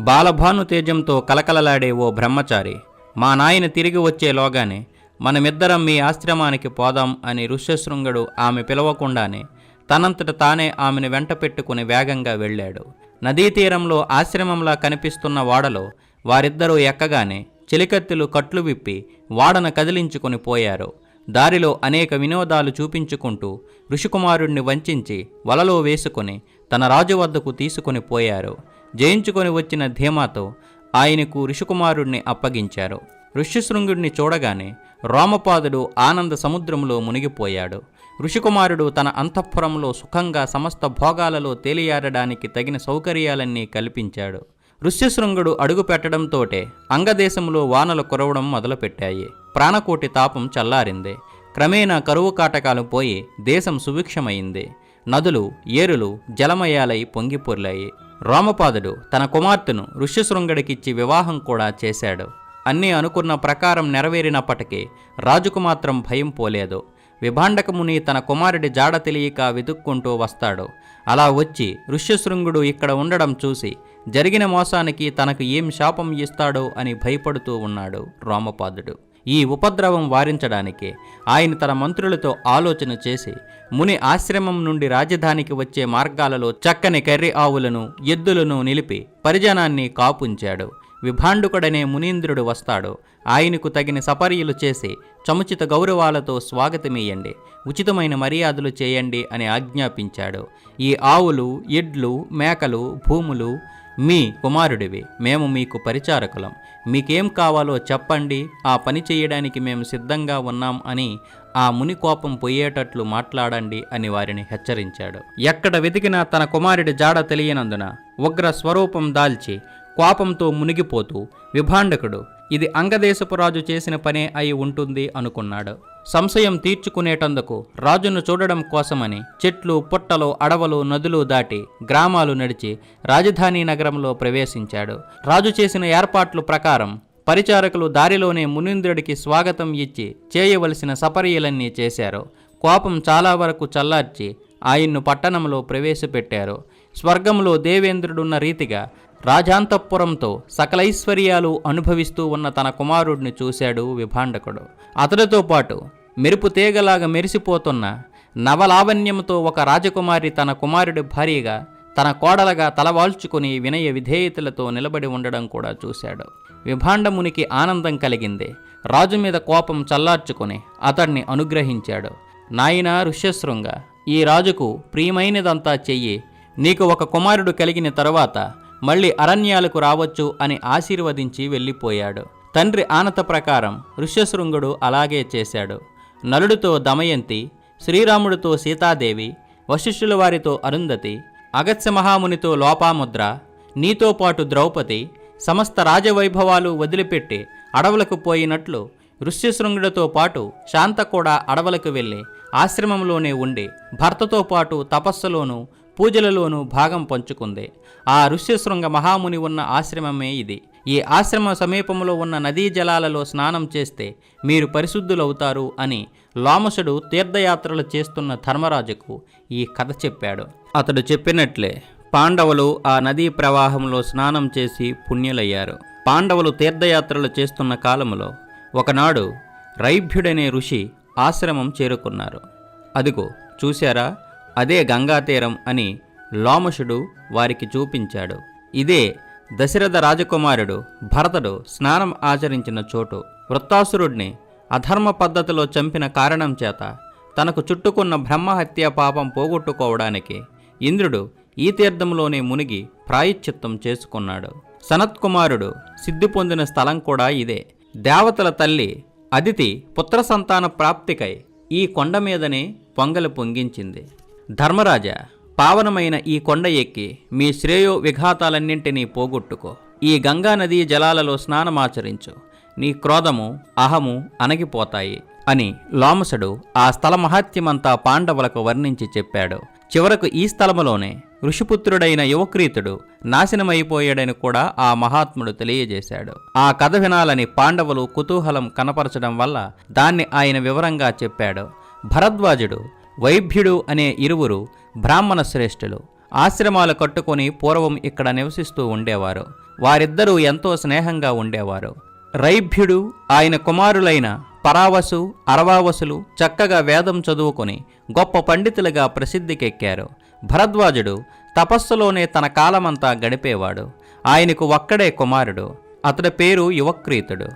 బాలభాను తేజంతో కలకలలాడే ఓ బ్రహ్మచారి, మా నాయన తిరిగి వచ్చేలోగానే మనమిద్దరం మీ ఆశ్రమానికి పోదాం అని ఋష్యశృంగుడు ఆమె పిలవకుండానే తనంతట తానే ఆమెను వెంట పెట్టుకుని వేగంగా వెళ్ళాడు. నదీ తీరంలో ఆశ్రమంలా కనిపిస్తున్న వాడలో వారిద్దరూ ఎక్కగానే చెలికత్తెలు కట్లు విప్పి వాడను కదిలించుకొని పోయారు. దారిలో అనేక వినోదాలు చూపించుకుంటూ ఋషికుమారుణ్ణి వంచించి వలలో వేసుకొని తన రాజు వద్దకు తీసుకొని పోయారు. జయించుకొని వచ్చిన ధీమాతో ఆయనకు ఋషికుమారుణ్ణి అప్పగించారు. ఋష్యశృంగుడిని చూడగానే రోమపాదుడు ఆనంద సముద్రంలో మునిగిపోయాడు. ఋషికుమారుడు తన అంతఃపురంలో సుఖంగా సమస్త భోగాలలో తేలియాడడానికి తగిన సౌకర్యాలన్నీ కల్పించాడు. ఋష్యశృంగుడు అడుగు పెట్టడంతోటే అంగదేశంలో వానలు కురవడం మొదలుపెట్టాయి. ప్రాణకోటి తాపం చల్లారింది. క్రమేణా కరువు కాటకాలు పోయి దేశం సుభిక్షమైంది. నదులు, ఏరులు జలమయాలై పొంగిపొర్లాయి. రోమపాదుడు తన కుమార్తెను ఋష్యశృంగుడికిచ్చి వివాహం కూడా చేశాడు. అన్నీ అనుకున్న ప్రకారం నెరవేరినప్పటికీ రాజుకు మాత్రం భయం పోలేదు. విభాండకముని తన కుమారుడి జాడ తెలియక వెతుక్కుంటూ వస్తాడు. అలా వచ్చి ఋష్యశృంగుడు ఇక్కడ ఉండడం చూసి జరిగిన మోసానికి తనకు ఏం శాపం ఇస్తాడో అని భయపడుతూ ఉన్నాడు రోమపాదుడు. ఈ ఉపద్రవం వారించడానికి ఆయన తన మంత్రులతో ఆలోచన చేసి ముని ఆశ్రమం నుండి రాజధానికి వచ్చే మార్గాలలో చక్కని కర్రి ఆవులను, ఎద్దులను నిలిపి పరిజనాన్ని కాపుంచాడు. విభాండుకుడనే మునీంద్రుడు వస్తాడు. ఆయనకు తగిన సపర్యలు చేసి సముచిత గౌరవాలతో స్వాగతమియ్యండి, ఉచితమైన మర్యాదలు చేయండి అని ఆజ్ఞాపించాడు. ఈ ఆవులు, ఎడ్లు, మేకలు, భూములు మీ కుమారుడివి. మేము మీకు పరిచారకులం. మీకేం కావాలో చెప్పండి, ఆ పని చేయడానికి మేము సిద్ధంగా ఉన్నాం అని ఆ ముని కోపం పోయేటట్లు మాట్లాడండి అని వారిని హెచ్చరించాడు. ఎక్కడ వెతికినా తన కుమారుడి జాడ తెలియనందున ఉగ్ర స్వరూపం దాల్చి కోపంతో మునిగిపోతూ విభాండకుడు ఇది అంగదేశపు రాజు చేసిన పనే అయి ఉంటుంది అనుకున్నాడు. సంశయం తీర్చుకునేటందుకు రాజును చూడడం కోసమని చెట్లు, పుట్టలు, అడవులు, నదులు దాటి గ్రామాలు నడిచి రాజధాని నగరంలో ప్రవేశించాడు. రాజు చేసిన ఏర్పాట్ల ప్రకారం పరిచారకులు దారిలోనే మునీంద్రుడికి స్వాగతం ఇచ్చి చేయవలసిన సపర్యలన్నీ చేశారు. కోపం చాలా వరకు చల్లార్చి ఆయన్ను పట్టణంలో ప్రవేశపెట్టారు. స్వర్గంలో దేవేంద్రుడున్న రీతిగా రాజాంతఃపురంతో సకలైశ్వర్యాలు అనుభవిస్తూ ఉన్న తన కుమారుడిని చూశాడు విభాండకుడు. అతడితో పాటు మెరుపు తీగలాగా మెరిసిపోతున్న నవలావణ్యంతో ఒక రాజకుమారి తన కుమారుడి భార్యగా, తన కోడలగా తలవాల్చుకుని వినయ విధేయతలతో నిలబడి ఉండడం కూడా చూశాడు. విభాండమునికి ఆనందం కలిగింది. రాజు మీద కోపం చల్లార్చుకుని అతడిని అనుగ్రహించాడు. నాయనా ఋష్యశృంగ, ఈ రాజుకు ప్రియమైనదంతా చెయ్యి. నీకు ఒక కుమారుడు కలిగిన తరువాత మళ్ళీ అరణ్యాలకు రావచ్చు అని ఆశీర్వదించి వెళ్ళిపోయాడు. తండ్రి ఆనత ప్రకారం ఋష్యశృంగుడు అలాగే చేశాడు. నలుడితో దమయంతి, శ్రీరాముడితో సీతాదేవి, వశిష్ఠుల వారితో అరుంధతి, అగత్య మహామునితో లోపాముద్ర, నీతో పాటు ద్రౌపది సమస్త రాజవైభవాలు వదిలిపెట్టి అడవులకు పోయినట్లు ఋష్యశృంగుడితో పాటు శాంత కూడా అడవులకు వెళ్ళి ఆశ్రమంలోనే ఉండి భర్తతో పాటు తపస్సులోనూ పూజలలోనూ భాగం పంచుకుంది. ఆ ఋష్యశృంగ మహాముని ఉన్న ఆశ్రమమే ఇది. ఈ ఆశ్రమ సమీపంలో ఉన్న నదీ జలాలలో స్నానం చేస్తే మీరు పరిశుద్ధులవుతారు అని లోమసుడు తీర్థయాత్రలు చేస్తున్న ధర్మరాజుకు ఈ కథ చెప్పాడు. అతడు చెప్పినట్లే పాండవులు ఆ నదీ ప్రవాహంలో స్నానం చేసి పుణ్యులయ్యారు. పాండవులు తీర్థయాత్రలు చేస్తున్న కాలంలో ఒకనాడు రైభ్యుడనే ఋషి ఆశ్రమం చేరుకున్నారు. అదిగో చూశారా, అదే గంగాతీరం అని లోమశుడు వారికి చూపించాడు. ఇదే దశరథ రాజకుమారుడు భరతుడు స్నానం ఆచరించిన చోటు. వృత్తాసురుడిని అధర్మ పద్ధతిలో చంపిన కారణం చేత తనకు చుట్టుకున్న బ్రహ్మహత్య పాపం పోగొట్టుకోవడానికి ఇంద్రుడు ఈ తీర్థంలోనే మునిగి ప్రాయశ్చిత్తం చేసుకున్నాడు. సనత్కుమారుడు సిద్ధి పొందిన స్థలం కూడా ఇదే. దేవతల తల్లి అదితి పుత్ర సంతాన ప్రాప్తికై ఈ కొండ మీదనే పొంగలి పొంగించింది. ధర్మరాజా, పావనమైన ఈ కొండ ఎక్కి మీ శ్రేయో విఘాతాలన్నింటినీ పోగొట్టుకో. ఈ గంగానదీ జలాలలో స్నానమాచరించు. నీ క్రోధము, అహము అణగిపోతాయి అని లోమసుడు ఆ స్థల మహాత్మ్యమంతా పాండవులకు వర్ణించి చెప్పాడు. చివరకు ఈ స్థలములోనే ఋషిపుత్రుడైన యువక్రీతుడు నాశనమైపోయాడని కూడా ఆ మహాత్ముడు తెలియజేశాడు. ఆ కథ వినాలని పాండవులు కుతూహలం కనపరచడం వల్ల దాన్ని ఆయన వివరంగా చెప్పాడు. భరద్వాజుడు, వైభ్యుడు అనే ఇరువురు బ్రాహ్మణ శ్రేష్ఠులు ఆశ్రమాలు కట్టుకొని పూర్వం ఇక్కడ నివసిస్తూ ఉండేవారు. వారిద్దరూ ఎంతో స్నేహంగా ఉండేవారు. రైభ్యుడు, ఆయన కుమారులైన పరావసు, అరవావసులు చక్కగా వేదం చదువుకొని గొప్ప పండితులుగా ప్రసిద్ధికెక్కారు. భరద్వాజుడు తపస్సులోనే తన కాలమంతా గడిపేవాడు. ఆయనకు ఒక్కడే కుమారుడు. అతడి పేరు యువక్రీతుడు.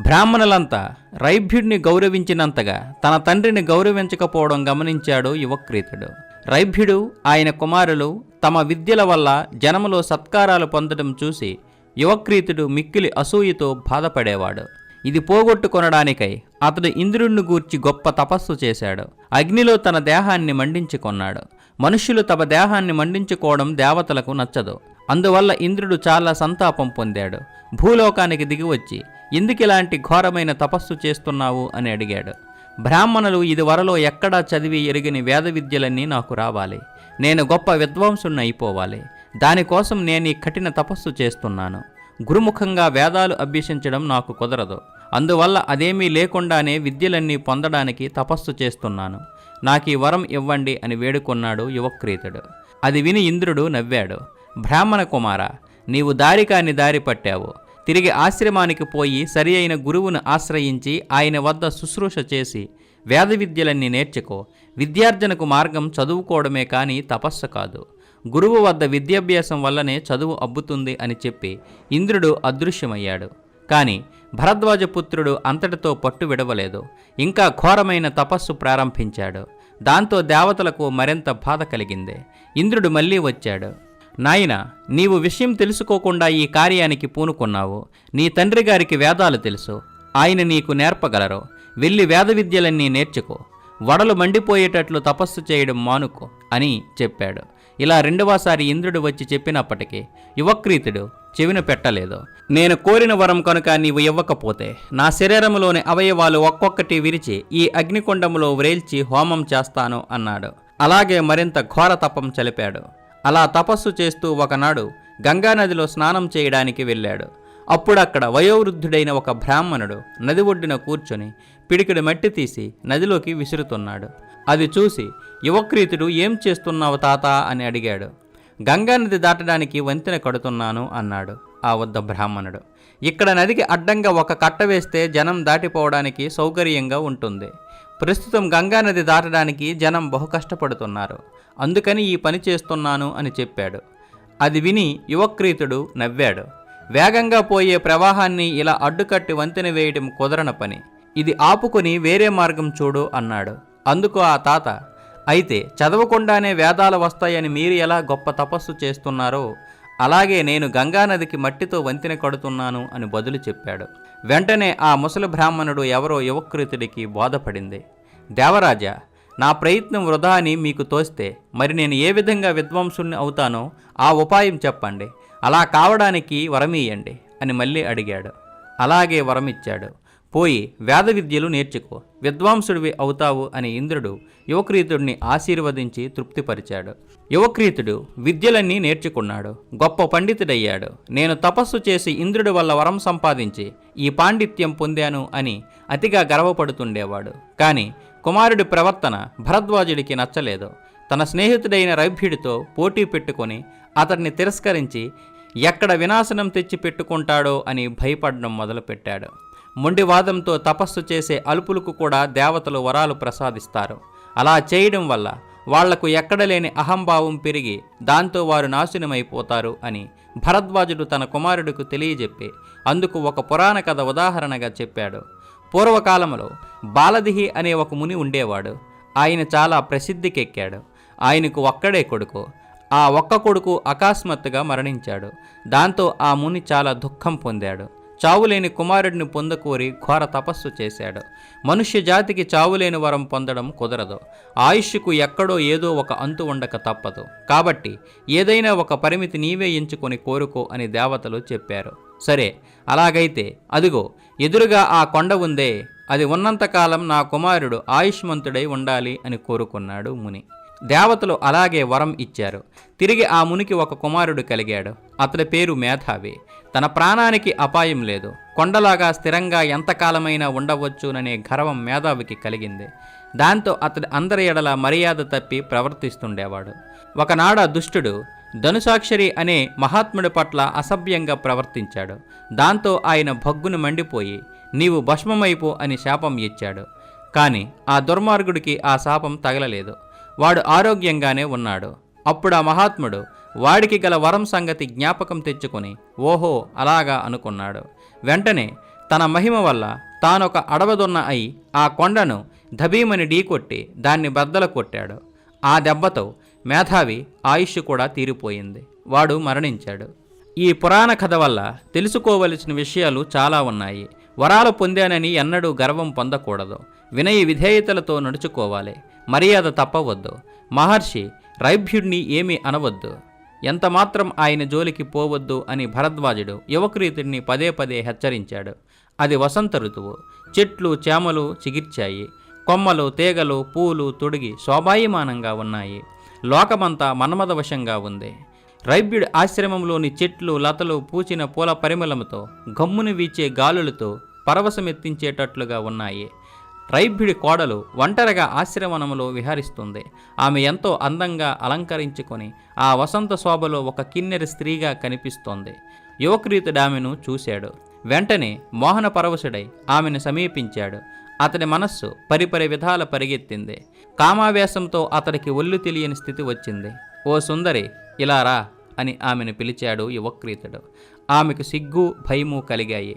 బ్రాహ్మణులంతా రైభ్యుడిని గౌరవించినంతగా తన తండ్రిని గౌరవించకపోవడం గమనించాడు యువక్రీతుడు. రైభ్యుడు, ఆయన కుమారులు తమ విద్యల వల్ల జనములో సత్కారాలు పొందడం చూసి యువక్రీతుడు మిక్కిలి అసూయతో బాధపడేవాడు. ఇది పోగొట్టుకొనడానికై అతడు ఇంద్రుణ్ణి గూర్చి గొప్ప తపస్సు చేశాడు. అగ్నిలో తన దేహాన్ని మండించుకొన్నాడు. మనుష్యులు తమ దేహాన్ని మండించుకోవడం దేవతలకు నచ్చదు. అందువల్ల ఇంద్రుడు చాలా సంతాపం పొందాడు. భూలోకానికి దిగివచ్చి ఎందుకిలాంటి ఘోరమైన తపస్సు చేస్తున్నావు అని అడిగాడు. బ్రాహ్మణులు ఇదివరలో ఎక్కడా చదివి ఎరిగిన వేద విద్యలన్నీ నాకు రావాలి. నేను గొప్ప విద్వాంసుని అయిపోవాలి. దానికోసం నేను ఈ కఠిన తపస్సు చేస్తున్నాను. గురుముఖంగా వేదాలు అభ్యసించడం నాకు కుదరదు. అందువల్ల అదేమీ లేకుండానే విద్యలన్నీ పొందడానికి తపస్సు చేస్తున్నాను. నాకు ఈ వరం ఇవ్వండి అని వేడుకొన్నాడు యువక్రీతుడు. అది విని ఇంద్రుడు నవ్వాడు. బ్రాహ్మణ కుమార, నీవు దారికాని దారి పట్టావు. తిరిగి ఆశ్రమానికి పోయి సరి అయిన గురువును ఆశ్రయించి ఆయన వద్ద శుశ్రూష చేసి వేద విద్యలన్నీ నేర్చుకో. విద్యార్జనకు మార్గం చదువుకోవడమే కానీ తపస్సు కాదు. గురువు వద్ద విద్యాభ్యాసం వల్లనే చదువు అబ్బుతుంది అని చెప్పి ఇంద్రుడు అదృశ్యమయ్యాడు. కానీ భరద్వాజపుత్రుడు అంతటితో పట్టు విడవలేదు. ఇంకా ఘోరమైన తపస్సు ప్రారంభించాడు. దాంతో దేవతలకు మరింత బాధ కలిగింది. ఇంద్రుడు మళ్ళీ వచ్చాడు. నాయనా, నీవు విషయం తెలుసుకోకుండా ఈ కార్యానికి పూనుకున్నావు. నీ తండ్రి గారికి వేదాలు తెలుసు. ఆయన నీకు నేర్పగలరు. వెళ్ళి వేద విద్యలన్నీ నేర్చుకో. వడలు మండిపోయేటట్లు తపస్సు చేయడం మానుకో అని చెప్పాడు. ఇలా రెండవసారి ఇంద్రుడు వచ్చి చెప్పినప్పటికీ యువక్రీతుడు చెవిన పెట్టలేదు. నేను కోరిన వరం కనుక నీవు ఇవ్వకపోతే నా శరీరంలోని అవయవాలు ఒక్కొక్కటి విరిచి ఈ అగ్నికుండంలో వ్రేల్చి హోమం చేస్తాను అన్నాడు. అలాగే మరింత ఘోర తపం చలిపాడు. అలా తపస్సు చేస్తూ ఒకనాడు గంగానదిలో స్నానం చేయడానికి వెళ్ళాడు. అప్పుడక్కడ వయోవృద్ధుడైన ఒక బ్రాహ్మణుడు నది ఒడ్డున కూర్చొని పిడికిడి మట్టి తీసి నదిలోకి విసురుతున్నాడు. అది చూసి యువక్రీతుడు ఏం చేస్తున్నావు తాత అని అడిగాడు. గంగానది దాటడానికి వంతెన కడుతున్నాను అన్నాడు ఆ వద్ద బ్రాహ్మణుడు. ఇక్కడ నదికి అడ్డంగా ఒక కట్ట వేస్తే జనం దాటిపోవడానికి సౌకర్యంగా ఉంటుంది. ప్రస్తుతం గంగానది దాటడానికి జనం బహు కష్టపడుతున్నారు, అందుకని ఈ పని చేస్తున్నాను అని చెప్పాడు. అది విని యువక్రీతుడు నవ్వాడు. వేగంగా పోయే ప్రవాహాన్ని ఇలా అడ్డుకట్టి వంతెన వేయడం కుదరని పని, ఇది ఆపుకొని వేరే మార్గం చూడు అన్నాడు. అందుకు ఆ తాత, అయితే చదవకుండానే వేదాలు వస్తాయని మీరు ఎలా గొప్ప తపస్సు చేస్తున్నారో అలాగే నేను గంగానదికి మట్టితో వంతెన కడుతున్నాను అని బదులు చెప్పాడు. వెంటనే ఆ ముసలి బ్రాహ్మణుడు ఎవరో యువక్రీతుడికి బోధపడింది. దేవరాజా, నా ప్రయత్నం వృధా అని మీకు తోస్తే మరి నేను ఏ విధంగా విద్వాంసుని అవుతానో ఆ ఉపాయం చెప్పండి, అలా కావడానికి వరమీయండి అని మళ్ళీ అడిగాడు. అలాగే వరమిచ్చాడు. పోయి వేద విద్యలు నేర్చుకో, విద్వాంసుడివి అవుతావు అని ఇంద్రుడు యువక్రీతుడిని ఆశీర్వదించి తృప్తిపరిచాడు. యువక్రీతుడు విద్యలన్నీ నేర్చుకున్నాడు, గొప్ప పండితుడయ్యాడు. నేను తపస్సు చేసి ఇంద్రుడి వల్ల వరం సంపాదించి ఈ పాండిత్యం పొందాను అని అతిగా గర్వపడుతుండేవాడు. కానీ కుమారుడి ప్రవర్తన భరద్వాజుడికి నచ్చలేదు. తన స్నేహితుడైన రైభ్యుడితో పోటీ పెట్టుకొని అతడిని తిరస్కరించి ఎక్కడ వినాశనం తెచ్చి పెట్టుకుంటాడో అని భయపడడం మొదలుపెట్టాడు. మొండివాదంతో తపస్సు చేసే అల్పులకు కూడా దేవతలు వరాలు ప్రసాదిస్తారు. అలా చేయడం వల్ల వాళ్లకు ఎక్కడలేని అహంభావం పెరిగి దాంతో వారు నాశనమైపోతారు అని భరద్వాజుడు తన కుమారుడికి తెలియజెప్పి అందుకు ఒక పురాణ కథ ఉదాహరణగా చెప్పాడు. పూర్వకాలంలో బాలదిహి అనే ఒక ముని ఉండేవాడు. ఆయన చాలా ప్రసిద్ధికెక్కాడు. ఆయనకు ఒక్కడే కొడుకు. ఆ ఒక్క కొడుకు అకస్మాత్తుగా మరణించాడు. దాంతో ఆ ముని చాలా దుఃఖం పొందాడు. చావులేని కుమారుడిని పొందకోరి ఘోర తపస్సు చేశాడు. మనుష్య జాతికి చావులేని వరం పొందడం కుదరదు. ఆయుష్కు ఎక్కడో ఏదో ఒక అంతు ఉండక తప్పదు. కాబట్టి ఏదైనా ఒక పరిమితి నీవే ఎంచుకొని కోరుకో అని దేవతలు చెప్పారు. సరే, అలాగైతే అదిగో ఎదురుగా ఆ కొండ ఉందే, అది ఉన్నంతకాలం నా కుమారుడు ఆయుష్మంతుడై ఉండాలి అని కోరుకున్నాడు ముని. దేవతలు అలాగే వరం ఇచ్చారు. తిరిగి ఆ మునికి ఒక కుమారుడు కలిగాడు. అతడి పేరు మేధావి. తన ప్రాణానికి అపాయం లేదు, కొండలాగా స్థిరంగా ఎంతకాలమైనా ఉండవచ్చుననే గర్వం మేధావికి కలిగింది. దాంతో అతడు అందరి ఎడల మర్యాద తప్పి ప్రవర్తిస్తుండేవాడు. ఒకనాడు దుష్టుడు ధనుసాక్షరి అనే మహాత్ముడి పట్ల అసభ్యంగా ప్రవర్తించాడు. దాంతో ఆయన భగ్గును మండిపోయి నీవు భస్మమైపో అని శాపం ఇచ్చాడు. కానీ ఆ దుర్మార్గుడికి ఆ శాపం తగలలేదు. వాడు ఆరోగ్యంగానే ఉన్నాడు. అప్పుడు ఆ మహాత్ముడు వాడికి గల వరం సంగతి జ్ఞాపకం తెచ్చుకొని ఓహో అలాగా అనుకున్నాడు. వెంటనే తన మహిమ వల్ల తానొక అడవదొన్న అయి ఆ కొండను ధబీమని ఢీకొట్టి దాన్ని బద్దలు కొట్టాడు. ఆ దెబ్బతో మేధావి ఆయుష్ కూడా తీరిపోయింది. వాడు మరణించాడు. ఈ పురాణ కథ వల్ల తెలుసుకోవలసిన విషయాలు చాలా ఉన్నాయి. వరాలు పొందానని ఎన్నడూ గర్వం పొందకూడదు. వినయ విధేయతలతో నడుచుకోవాలి. మర్యాద తప్పవద్దు. మహర్షి రైభ్యుడిని ఏమీ అనవద్దు. ఎంతమాత్రం ఆయన జోలికి పోవద్దు అని భరద్వాజుడు యువక్రీతుడిని పదే పదే హెచ్చరించాడు. అది వసంత ఋతువు. చెట్లు చేమలు చిగిర్చాయి. కొమ్మలు తీగలు పూలు తొడిగి శోభాయమానంగా ఉన్నాయి. లోకమంతా మన్మథవశంగా ఉంది. రైభ్యుడి ఆశ్రమంలోని చెట్లు లతలు పూచిన పూల పరిమళంతో గమ్ముని వీచే గాలులతో పరవశమెత్తించేటట్లుగా ఉన్నాయి. రైభ్యుడి కోడలు ఒంటరిగా ఆశ్రమణంలో విహరిస్తుంది. ఆమె ఎంతో అందంగా అలంకరించుకొని ఆ వసంత శోభలో ఒక కిన్నెర స్త్రీగా కనిపిస్తోంది. యువక్రీతుడు ఆమెను చూశాడు. వెంటనే మోహన పరవశుడై ఆమెను సమీపించాడు. అతడి మనస్సు పరిపరి విధాల పరిగెత్తింది. కామావేశంతో అతడికి ఒళ్ళు తెలియని స్థితి వచ్చింది. ఓ సుందరి, ఇలా రా అని ఆమెను పిలిచాడు యువక్రీతుడు. ఆమెకు సిగ్గు భయము కలిగాయి.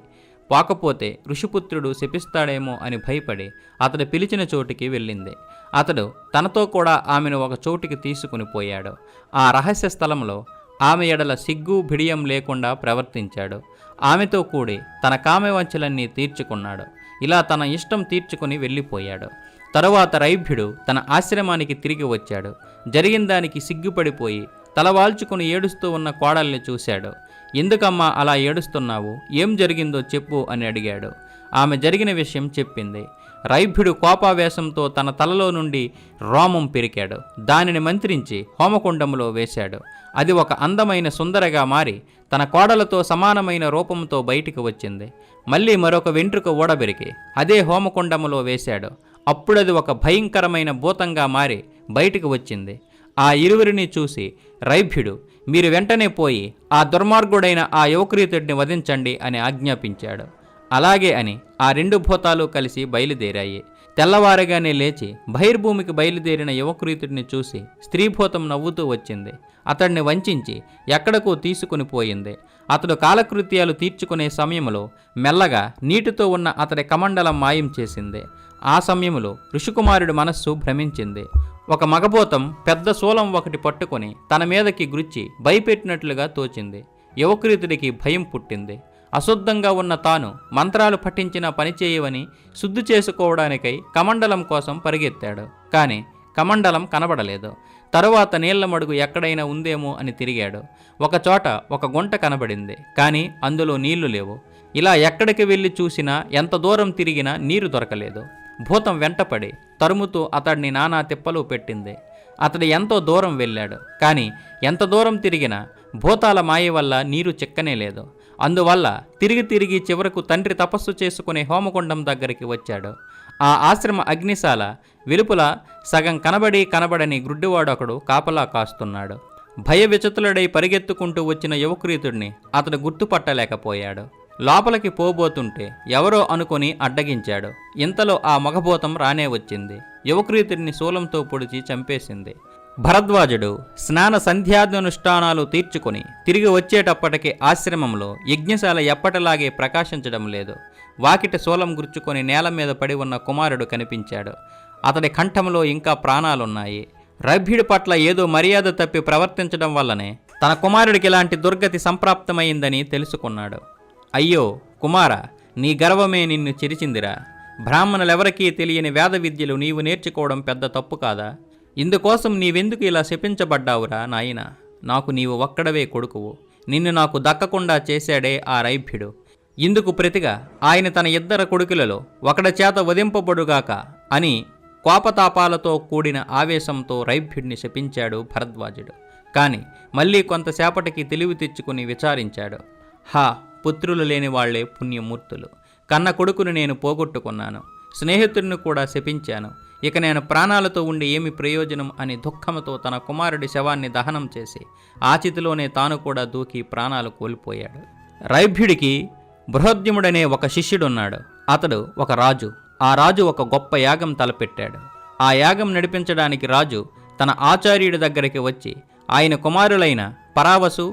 పోకపోతే ఋషిపుత్రుడు శపిస్తాడేమో అని భయపడి అతడు పిలిచిన చోటికి వెళ్ళింది. అతడు తనతో కూడా ఆమెను ఒక చోటికి తీసుకుని పోయాడు. ఆ రహస్య స్థలంలో ఆమె ఎడల సిగ్గు బిడియం లేకుండా ప్రవర్తించాడు. ఆమెతో కూడి తన కామవంచలన్నీ తీర్చుకున్నాడు. ఇలా తన ఇష్టం తీర్చుకుని వెళ్ళిపోయాడు. తరువాత రైభ్యుడు తన ఆశ్రమానికి తిరిగి వచ్చాడు. జరిగిన దానికి సిగ్గుపడిపోయి తలవాల్చుకుని ఏడుస్తూ ఉన్న కోడల్ని చూశాడు. ఎందుకమ్మా అలా ఏడుస్తున్నావు, ఏం జరిగిందో చెప్పు అని అడిగాడు. ఆమె జరిగిన విషయం చెప్పింది. రైభ్యుడు కోపావేశంతో తన తలలో నుండి రోమం పెరికాడు. దానిని మంత్రించి హోమకుండములో వేశాడు. అది ఒక అందమైన సుందరగా మారి తన కోడలతో సమానమైన రూపంతో బయటికి వచ్చింది. మళ్ళీ మరొక వెంట్రుక ఊడబెరికి అదే హోమకుండములో వేశాడు. అప్పుడది ఒక భయంకరమైన భూతంగా మారి బయటికి వచ్చింది. ఆ ఇరువురిని చూసి రైభ్యుడు, మీరు వెంటనే పోయి ఆ దుర్మార్గుడైన ఆ యువక్రీతుడిని వధించండి అని ఆజ్ఞాపించాడు. అలాగే అని ఆ రెండు భూతాలు కలిసి బయలుదేరాయి. తెల్లవారగానే లేచి బహిర్భూమికి బయలుదేరిన యువక్రీతుడిని చూసి స్త్రీభూతం నవ్వుతూ వచ్చింది. అతడిని వంచించి ఎక్కడకూ తీసుకుని పోయింది. అతడు కాలకృత్యాలు తీర్చుకునే సమయంలో మెల్లగా నీటితో ఉన్న అతడి కమండలం మాయం చేసింది. ఆ సమయంలో ఋషికుమారుడి మనస్సు భ్రమించింది. ఒక మగభూతం పెద్ద శూలం ఒకటి పట్టుకొని తన మీదకి గుచ్చి భయపెట్టినట్లుగా తోచింది. యువక్రీతుడికి భయం పుట్టింది. అశుద్ధంగా ఉన్న తాను మంత్రాలు పఠించిన పనిచేయవని శుద్ధి చేసుకోవడానికై కమండలం కోసం పరిగెత్తాడు. కానీ కమండలం కనబడలేదు. తరువాత నీళ్ల మడుగు ఎక్కడైనా ఉందేమో అని తిరిగాడు. ఒకచోట ఒక గుంట కనబడింది. కానీ అందులో నీళ్లు లేవు. ఇలా ఎక్కడికి వెళ్ళి చూసినా ఎంత దూరం తిరిగినా నీరు దొరకలేదు. భూతం వెంటపడి తరుముతూ అతడిని నానా తిప్పలు పెట్టింది. అతడు ఎంతో దూరం వెళ్ళాడు. కానీ ఎంత దూరం తిరిగినా భూతాల మాయ వల్ల నీరు చిక్కనే లేదు. అందువల్ల తిరిగి చివరకు తండ్రి తపస్సు చేసుకునే హోమకుండం దగ్గరికి వచ్చాడు. ఆ ఆశ్రమ అగ్నిశాల వెలుపల సగం కనబడని గ్రుడ్డివాడు ఒకడు కాపలా కాస్తున్నాడు. భయ విచతులుడై పరిగెత్తుకుంటూ వచ్చిన యువక్రీతుడిని అతడు గుర్తుపట్టలేకపోయాడు. లోపలికి పోబోతుంటే ఎవరో అనుకుని అడ్డగించాడు. ఇంతలో ఆ మగభూతం రానే వచ్చింది. యువక్రీతుడిని శూలంతో పొడిచి చంపేసింది. భరద్వాజుడు స్నాన సంధ్యానుష్ఠానాలు తీర్చుకొని తిరిగి వచ్చేటప్పటికి ఆశ్రమంలో యజ్ఞశాల ఎప్పటిలాగే ప్రకాశించడం లేదు. వాకిట శూలం గుర్చుకొని నేల మీద పడి ఉన్న కుమారుడు కనిపించాడు. అతడి కంఠంలో ఇంకా ప్రాణాలున్నాయి. రైభ్యుడి పట్ల ఏదో మర్యాద తప్పి ప్రవర్తించడం వల్లనే తన కుమారుడికి ఇలాంటి దుర్గతి సంప్రాప్తమైందని తెలుసుకున్నాడు. అయ్యో కుమార, నీ గర్వమే నిన్ను చెరిచిందిరా. బ్రాహ్మణులెవరికీ తెలియని వేద విద్యలు నీవు నేర్చుకోవడం పెద్ద తప్పు కాదా? ఇందుకోసం నీవెందుకు ఇలా శపించబడ్డావురా నాయనా? నాకు నీవు ఒక్కడవే కొడుకువు. నిన్ను నాకు దక్కకుండా చేశాడే ఆ రైభ్యుడు. ఇందుకు ప్రతిగా ఆయన తన ఇద్దరు కొడుకులలో ఒకడి చేత వధింపబడుగాక అని కోపతాపాలతో కూడిన ఆవేశంతో రైభ్యుడిని శపించాడు భరద్వాజుడు. కాని మళ్ళీ కొంతసేపటికి తెలివి తెచ్చుకుని విచారించాడు. హా, పుత్రులు లేని వాళ్లే పుణ్యమూర్తులు. కన్న కొడుకును నేను పోగొట్టుకున్నాను. స్నేహితుడిని కూడా శపించాను. ఇక నేను ప్రాణాలతో ఉండి ఏమి ప్రయోజనం అని దుఃఖంతో తన కుమారుడి శవాన్ని దహనం చేసి ఆచితిలోనే తాను కూడా దూకి ప్రాణాలు కోల్పోయాడు. రైభ్యుడికి బృహద్యుముడనే ఒక శిష్యుడున్నాడు. అతడు ఒక రాజు. ఆ రాజు ఒక గొప్ప యాగం తలపెట్టాడు. ఆ యాగం నడిపించడానికి రాజు తన ఆచార్యుడి దగ్గరికి వచ్చి ఆయన కుమారులైన పరావసు,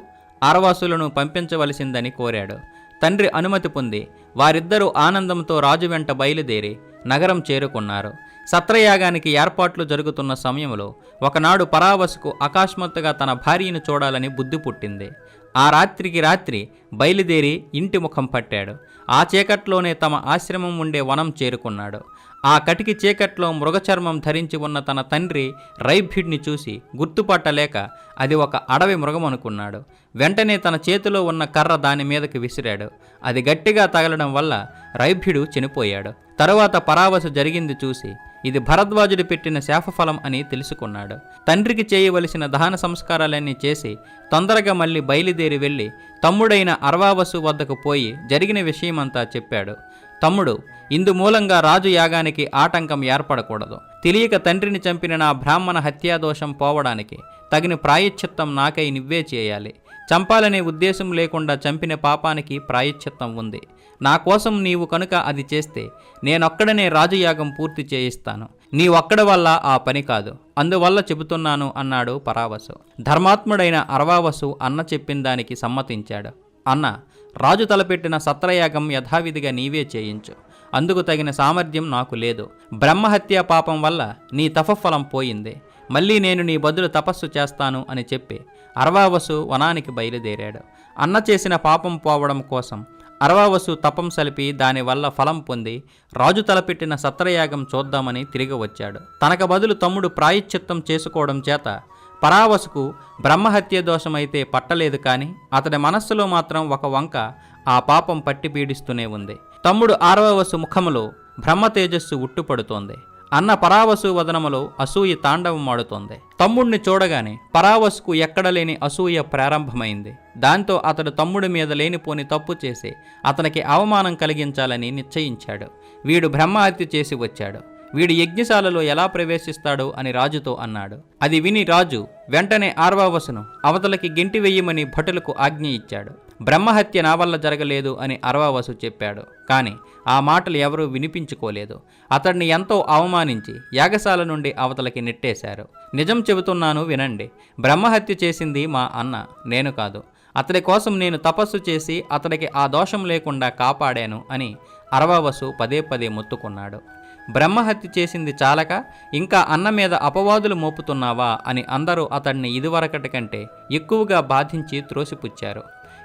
ఆరవాసులను పంపించవలసిందని కోరాడు. తండ్రి అనుమతి పొంది వారిద్దరూ ఆనందంతో రాజు వెంట బయలుదేరి నగరం చేరుకున్నారు. సత్రయాగానికి ఏర్పాట్లు జరుగుతున్న సమయంలో ఒకనాడు పరావసుకు అకస్మాత్తుగా తన భార్యను చూడాలని బుద్ధి పుట్టింది. ఆ రాత్రి బయలుదేరి ఇంటి ముఖం పట్టాడు. ఆ చీకట్లోనే తమ ఆశ్రమం ఉండే వనం చేరుకున్నాడు. ఆ కటికి చీకట్లో మృగచర్మం ధరించి ఉన్న తన తండ్రి రైభ్యుడిని చూసి గుర్తుపట్టలేక అది ఒక అడవి మృగం అనుకున్నాడు. వెంటనే తన చేతిలో ఉన్న కర్ర దాని మీదకి విసిరాడు. అది గట్టిగా తగలడం వల్ల రైభ్యుడు చనిపోయాడు. తరువాత పరావసు జరిగింది చూసి ఇది భరద్వాజుడు పెట్టిన శాపఫలం అని తెలుసుకున్నాడు. తండ్రికి చేయవలసిన దహన సంస్కారాలన్నీ చేసి తొందరగా మళ్ళీ బయలుదేరి వెళ్ళి తమ్ముడైన అర్వావసు వద్దకు పోయి జరిగిన విషయమంతా చెప్పాడు. తమ్ముడు, ఇందు మూలంగా రాజు యాగానికి ఆటంకం ఏర్పడకూడదు. తెలియక తండ్రిని చంపిన నా బ్రాహ్మణ హత్యాదోషం పోవడానికి తగిన ప్రాయశ్చిత్తం నాకై నువ్వే చేయాలి. చంపాలనే ఉద్దేశం లేకుండా చంపిన పాపానికి ప్రాయశ్చిత్తం ఉంది. నా కోసం నీవు కనుక అది చేస్తే నేనొక్కడనే రాజయాగం పూర్తి చేయిస్తాను. నీ ఒక్కడి వల్ల ఆ పని కాదు, అందువల్ల చెబుతున్నాను అన్నాడు పరావసు. ధర్మాత్ముడైన అర్వావసు అన్న చెప్పిన దానికి సమ్మతించాడు. అన్న, రాజు తలపెట్టిన సత్రయాగం యథావిధిగా నీవే చేయించు. అందుకు తగిన సామర్థ్యం నాకు లేదు. బ్రహ్మహత్యా పాపం వల్ల నీ తపఫలం పోయింది. మళ్ళీ నేను నీ బదులు తపస్సు చేస్తాను అని చెప్పి అర్వావసు వనానికి బయలుదేరాడు. అన్న చేసిన పాపం పోవడం కోసం అర్వావసు తపం సలిపి దానివల్ల ఫలం పొంది రాజు తలపెట్టిన సత్రయాగం చూద్దామని తిరిగి వచ్చాడు. తనకు బదులు తమ్ముడు ప్రాయశ్చిత్తం చేసుకోవడం చేత పరావసుకు బ్రహ్మహత్య దోషమైతే పట్టలేదు కానీ అతడి మనస్సులో మాత్రం ఒక వంక ఆ పాపం పట్టి పీడిస్తూనే ఉంది. తమ్ముడు ఆరవవసు ముఖములో బ్రహ్మ తేజస్సు ఉట్టుపడుతోంది. అన్న పరావసు వదనములో అసూయ తాండవమాడుతోంది. తమ్ముడిని చూడగానే పరావసుకు ఎక్కడలేని అసూయ ప్రారంభమైంది. దాంతో అతడు తమ్ముడి మీద లేనిపోని తప్పు చేసి అతనికి అవమానం కలిగించాలని నిశ్చయించాడు. వీడు బ్రహ్మహత్య చేసి వచ్చాడు, వీడు యజ్ఞశాలలో ఎలా ప్రవేశిస్తాడో అని రాజుతో అన్నాడు. అది విని రాజు వెంటనే ఆర్వావసును అవతలకి గెంటి వెయ్యమని భటులకు ఆజ్ఞ ఇచ్చాడు. బ్రహ్మహత్య నా వల్ల జరగలేదు అని అర్వావసు చెప్పాడు. కానీ ఆ మాటలు ఎవరూ వినిపించుకోలేదు. అతడిని ఎంతో అవమానించి యాగశాల నుండి అవతలకి నెట్టేశారు. నిజం చెబుతున్నాను వినండి, బ్రహ్మహత్య చేసింది మా అన్న, నేను కాదు. అతడి కోసం నేను తపస్సు చేసి అతడికి ఆ దోషం లేకుండా కాపాడాను అని అర్వావసు పదే పదే మొత్తుకున్నాడు. బ్రహ్మహత్య చేసింది చాలక ఇంకా అన్న మీద అపవాదులు మోపుతున్నావా అని అందరూ అతడిని ఇదివరకటి కంటే ఎక్కువగా బాధించి త్రోసిపుచ్చారు.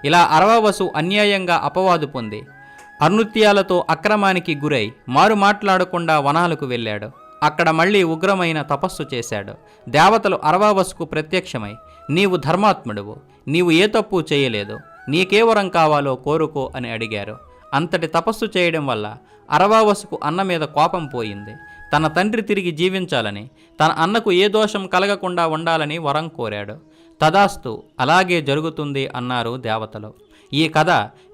ఇలా అర్వావసు అన్యాయంగా అపవాదు పొంది అనృత్యాలతో అక్రమానికి గురై మారు మాట్లాడకుండా వనాలకు వెళ్ళాడు. అక్కడ మళ్ళీ ఉగ్రమైన తపస్సు చేశాడు. దేవతలు అర్వావసుకు ప్రత్యక్షమై, నీవు ధర్మాత్ముడువు, నీవు ఏ తప్పు చేయలేదు, నీకే వరం కావాలో కోరుకో అని అడిగారు. అంతటి తపస్సు చేయడం వల్ల అర్వావసుకు అన్న మీద కోపం పోయింది. తన తండ్రి తిరిగి జీవించాలని, తన అన్నకు ఏ దోషం కలగకుండా ఉండాలని వరం కోరాడు. తదాస్తు, అలాగే జరుగుతుంది అన్నారు దేవతలు. ఈ కథ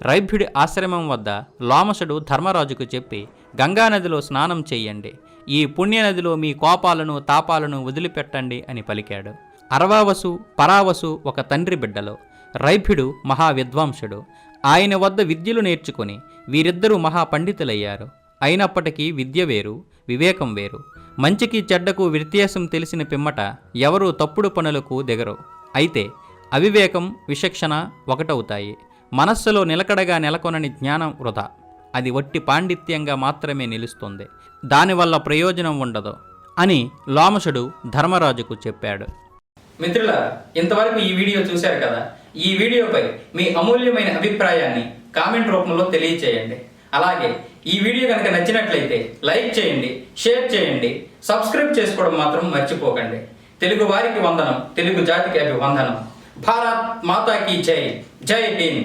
రైభ్యుడి ఆశ్రమం వద్ద లోమశుడు ధర్మరాజుకు చెప్పి, గంగానదిలో స్నానం చెయ్యండి, ఈ పుణ్యనదిలో మీ కోపాలను తాపాలను వదిలిపెట్టండి అని పలికాడు. అర్వావసు పరావసు ఒక తండ్రి బిడ్డలు. రైభ్యుడు మహావిద్వాంసుడు. ఆయన వద్ద విద్యలు నేర్చుకుని వీరిద్దరూ మహాపండితులయ్యారు. అయినప్పటికీ విద్య వేరు, వివేకం వేరు. మంచికి చెడ్డకు వ్యత్యాసం తెలిసిన పిమ్మట ఎవరూ తప్పుడు పనులకు దిగరు. అయితే అవివేకం, విచక్షణ ఒకటవుతాయి. మనస్సులో నిలకడగా నెలకొనని జ్ఞానం వృధా. అది వట్టి పాండిత్యంగా మాత్రమే నిలుస్తుంది, దానివల్ల ప్రయోజనం ఉండదు అని లోమశుడు ధర్మరాజుకు చెప్పాడు. మిత్రులారా, ఇంతవరకు ఈ వీడియో చూశారు కదా. ఈ వీడియోపై మీ అమూల్యమైన అభిప్రాయాన్ని కామెంట్ రూపంలో తెలియచేయండి. అలాగే ఈ వీడియో కనుక నచ్చినట్లయితే లైక్ చేయండి, షేర్ చేయండి, సబ్స్క్రైబ్ చేసుకోవడం మాత్రం మర్చిపోకండి. తెలుగు వారికి వందనం, తెలుగు జాతికి అభివందనం. భారత్ మాతా కీ జై. జై హింద్.